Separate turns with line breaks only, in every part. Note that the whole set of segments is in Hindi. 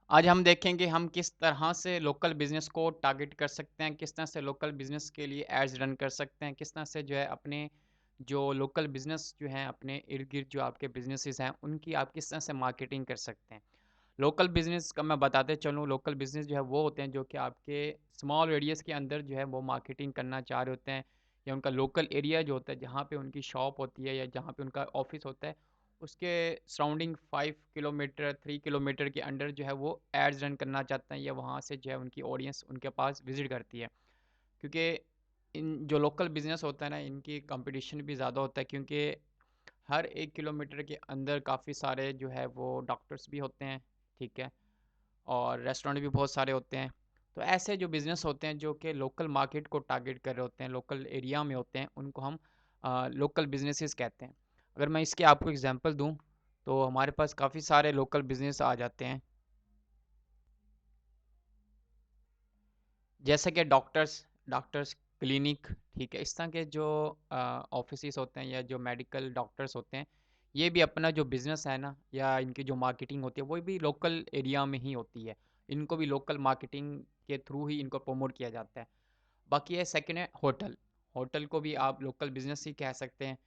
आज हम देखेंगे हम किस तरह से लोकल बिज़नेस को टारगेट कर सकते हैं, किस तरह से लोकल बिज़नेस के लिए एड्स रन कर सकते हैं, किस तरह से जो है अपने जो लोकल बिज़नेस जो हैं, अपने इर्द-गिर्द जो आपके बिज़नेसेस हैं, उनकी आप किस तरह से मार्केटिंग कर सकते हैं। लोकल बिज़नेस का मैं बताते चलूँ, लोकल बिज़नेस जो है वो होते हैं जो कि आपके स्मॉल रेडियस के अंदर जो है वो मार्केटिंग करना चाह रहे होते हैं, या उनका लोकल एरिया जो होता है जहाँ पे उनकी शॉप होती है या जहाँ पे उनका ऑफिस होता है, उसके सराउंडिंग 5 किलोमीटर 3 किलोमीटर के अंडर जो है वो एड्स रन करना चाहते हैं, या वहाँ से जो है उनकी ऑडियंस उनके पास विजिट करती है। क्योंकि इन जो लोकल बिज़नेस होता है ना, इनकी कंपटीशन भी ज़्यादा होता है, क्योंकि हर 1 किलोमीटर के अंदर काफ़ी सारे जो है वो डॉक्टर्स भी होते हैं, ठीक है? और रेस्टोरेंट भी बहुत सारे होते हैं। तो ऐसे जो बिज़नेस होते हैं जो कि लोकल मार्केट को टारगेट कर रहे होते हैं, लोकल एरिया में होते हैं, उनको हम लोकल बिज़नेसेस कहते हैं। अगर मैं इसके आपको एग्ज़ाम्पल दूँ, तो हमारे पास काफ़ी सारे लोकल बिज़नेस आ जाते हैं। जैसे कि डॉक्टर्स डॉक्टर्स क्लिनिक, ठीक है? इस तरह के जो ऑफ़िसेज़ होते हैं या जो मेडिकल डॉक्टर्स होते हैं, ये भी अपना जो बिज़नेस है ना, या इनकी जो मार्केटिंग होती है, वो भी लोकल एरिया में ही होती है। इनको भी लोकल मार्केटिंग के थ्रू ही इनको प्रमोट किया जाता है। बाकी है सेकंड है होटल। होटल को भी आप लोकल बिज़नेस ही कह सकते हैं।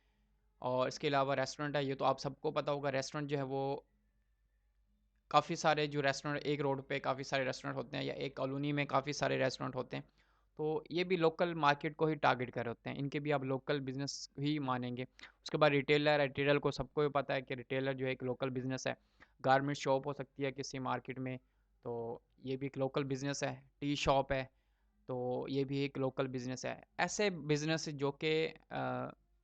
और इसके अलावा रेस्टोरेंट है, ये तो आप सबको पता होगा। रेस्टोरेंट जो है वो काफ़ी सारे जो रेस्टोरेंट एक रोड पे काफ़ी सारे रेस्टोरेंट होते हैं, या एक कॉलोनी में काफ़ी सारे रेस्टोरेंट होते हैं। तो ये भी लोकल मार्केट को ही टारगेट कर रहे होते हैं। इनके भी आप लोकल बिज़नेस ही मानेंगे। उसके बाद रिटेलर है, रिटेलर को सबको ही पता है कि रिटेलर जो है एक लोकल बिज़नेस है। गारमेंट शॉप हो सकती है किसी मार्केट में, तो ये भी एक लोकल बिज़नेस है। टी शॉप है, तो ये भी एक लोकल बिज़नेस है। ऐसे बिज़नेस जो कि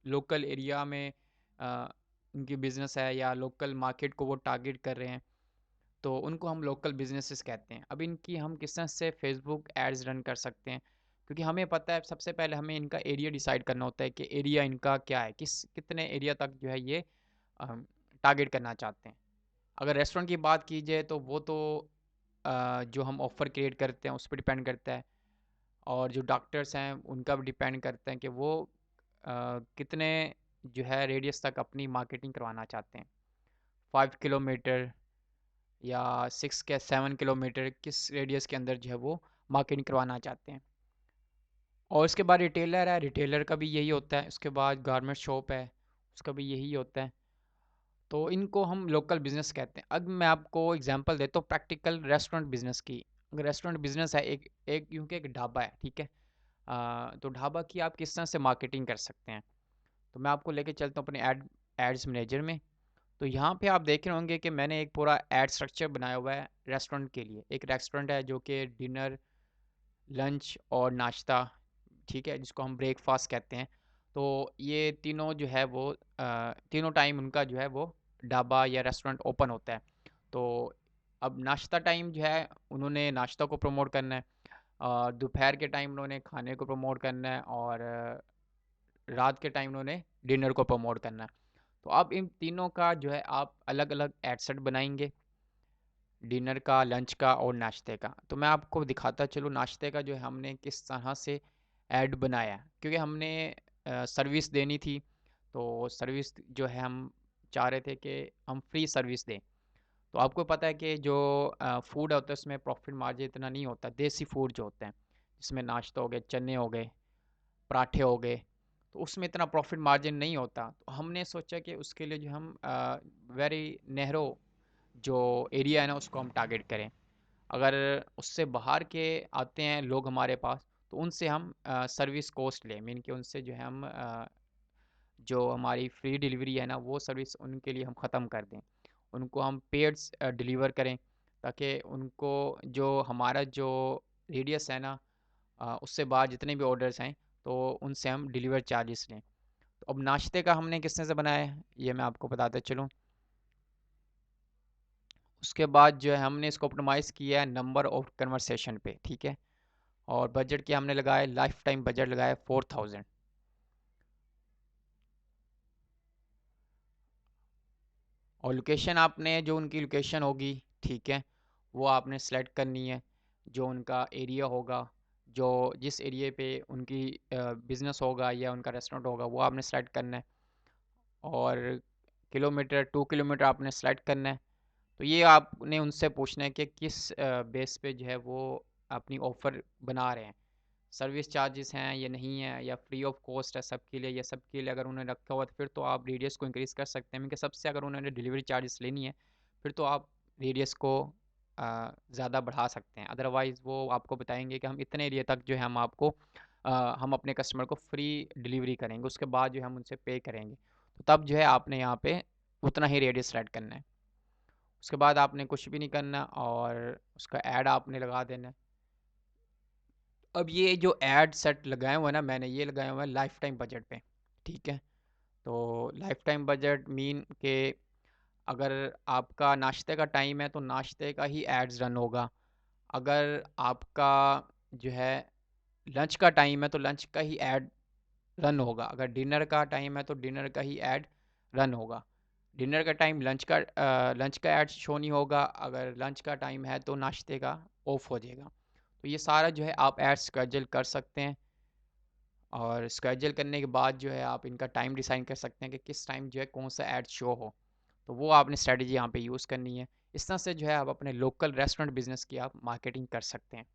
लोकल एरिया में अ, उनकी बिज़नेस है, या लोकल मार्केट को वो टारगेट कर रहे हैं, तो उनको हम लोकल बिज़नेसेस कहते हैं। अब इनकी हम किस तरह से फेसबुक एड्स रन कर सकते हैं, क्योंकि हमें पता है सबसे पहले हमें इनका एरिया डिसाइड करना होता है कि एरिया इनका क्या है, कितने एरिया तक जो है ये टारगेट करना चाहते हैं। अगर रेस्टोरेंट की बात की जाए तो वो तो जो हम ऑफ़र क्रिएट करते हैं उस पे डिपेंड करता है, और जो डॉक्टर्स हैं उनका भी डिपेंड करते हैं कि वो कितने जो है रेडियस तक अपनी मार्केटिंग करवाना चाहते हैं। 5 किलोमीटर या 6 के 7 किलोमीटर किस रेडियस के अंदर जो है वो मार्केटिंग करवाना चाहते हैं। और उसके बाद रिटेलर है, रिटेलर का भी यही होता है। उसके बाद गारमेंट शॉप है, उसका भी यही होता है। तो इनको हम लोकल बिज़नेस कहते हैं। अब मैं आपको एग्जांपल देता हूँ प्रैक्टिकल रेस्टोरेंट बिज़नेस की। अगर रेस्टोरेंट बिज़नेस है, एक एक यूँ कि एक ढाबा है, ठीक है? तो ढाबा की आप किस तरह से मार्केटिंग कर सकते हैं? तो मैं आपको लेके चलता हूँ अपने एड्स मैनेजर में। तो यहाँ पे आप देख रहे होंगे कि मैंने एक पूरा एड स्ट्रक्चर बनाया हुआ है रेस्टोरेंट के लिए। एक रेस्टोरेंट है जो कि डिनर, लंच और नाश्ता, ठीक है, जिसको हम ब्रेकफास्ट कहते हैं। तो ये तीनों जो है वो तीनों टाइम उनका जो है वो ढाबा या रेस्टोरेंट ओपन होता है। तो अब नाश्ता टाइम जो है उन्होंने नाश्ता को प्रमोट करना है, और दोपहर के टाइम उन्होंने खाने को प्रमोट करना है, और रात के टाइम उन्होंने डिनर को प्रमोट करना है। तो अब इन तीनों का जो है आप अलग-अलग एड सेट बनाएँगे, डिनर का, लंच का और नाश्ते का। तो मैं आपको दिखाता चलूँ नाश्ते का जो है हमने किस तरह से ऐड बनाया। क्योंकि हमने सर्विस देनी थी, तो सर्विस जो है हम चाह रहे थे कि हम फ्री सर्विस दें। तो आपको पता है कि जो फूड होता है उसमें प्रॉफ़िट मार्जिन इतना नहीं होता, देसी फूड जो होते हैं, जिसमें नाश्ता हो गया, चने हो गए, पराठे हो गए, तो उसमें इतना प्रॉफ़िट मार्जिन नहीं होता। तो हमने सोचा कि उसके लिए जो हम वेरी नैरो जो एरिया है ना उसको हम टारगेट करें। अगर उससे बाहर के आते हैं लोग हमारे पास, तो उनसे हम सर्विस कॉस्ट लें, मीन कि उनसे जो है हम जो हमारी फ्री डिलीवरी है ना वो सर्विस उनके लिए हम ख़त्म कर दें। उनको हम पेड्स डिलीवर करें, ताकि उनको जो हमारा जो रेडियस है ना उससे बाहर जितने भी ऑर्डर्स हैं, तो उनसे हम डिलीवर चार्जेस लें। तो अब नाश्ते का हमने किस तरह से बनाया है, ये मैं आपको बताता चलूँ। उसके बाद जो है हमने इसको ऑप्टिमाइज़ किया है नंबर ऑफ कन्वर्सेशन पे, ठीक है? और बजट क्या हमने लगाया है, लाइफ टाइम बजट लगाया है 4000। और लोकेशन आपने जो उनकी लोकेशन होगी, ठीक है, वो आपने सेलेक्ट करनी है। जो उनका एरिया होगा, जो जिस एरिया पे उनकी बिज़नेस होगा या उनका रेस्टोरेंट होगा, वो आपने सेलेक्ट करना है। और किलोमीटर 2 किलोमीटर आपने सेलेक्ट करना है। तो ये आपने उनसे पूछना है कि किस बेस पे जो है वो अपनी ऑफ़र बना रहे हैं। सर्विस चार्जेस हैं या नहीं है, या फ्री ऑफ कॉस्ट है सबके लिए, या सबके लिए अगर उन्होंने रखा हुआ तो फिर तो आप रेडियस को इंक्रीज़ कर सकते हैं, क्योंकि सबसे अगर उन्होंने डिलीवरी चार्जेस लेनी है फिर तो आप रेडियस को ज़्यादा बढ़ा सकते हैं। अदरवाइज़ वो आपको बताएंगे कि हम इतने एरिया तक जो है हम आपको हम अपने कस्टमर को फ्री डिलीवरी करेंगे, उसके बाद जो है हम उनसे पे करेंगे। तो तब जो है आपने यहाँ पे उतना ही रेडियस सेट करना है। उसके बाद आपने कुछ भी नहीं करना और उसका ऐड आपने लगा देना है। अब ये जो ऐड सेट लगाए हुए हैं ना मैंने, ये लगाए हुए हैं लाइफ टाइम बजट पे, ठीक है। तो लाइफ टाइम बजट मीन के अगर आपका नाश्ते का टाइम है तो नाश्ते का ही एड्स रन होगा। अगर आपका जो है लंच का टाइम है तो लंच का ही ऐड रन होगा। अगर डिनर का टाइम है तो डिनर का ही ऐड रन होगा। डिनर का टाइम लंच का ऐड शो नहीं होगा। अगर लंच का टाइम है तो नाश्ते का ऑफ हो जाएगा। तो ये सारा जो है आप ऐड स्केड्यूल कर सकते हैं, और स्केड्यूल करने के बाद जो है आप इनका टाइम डिसाइड कर सकते हैं कि किस टाइम जो है कौन सा ऐड शो हो। तो वो आपने स्ट्रेटजी यहाँ पे यूज़ करनी है। इस तरह से जो है आप अपने लोकल रेस्टोरेंट बिजनेस की आप मार्केटिंग कर सकते हैं।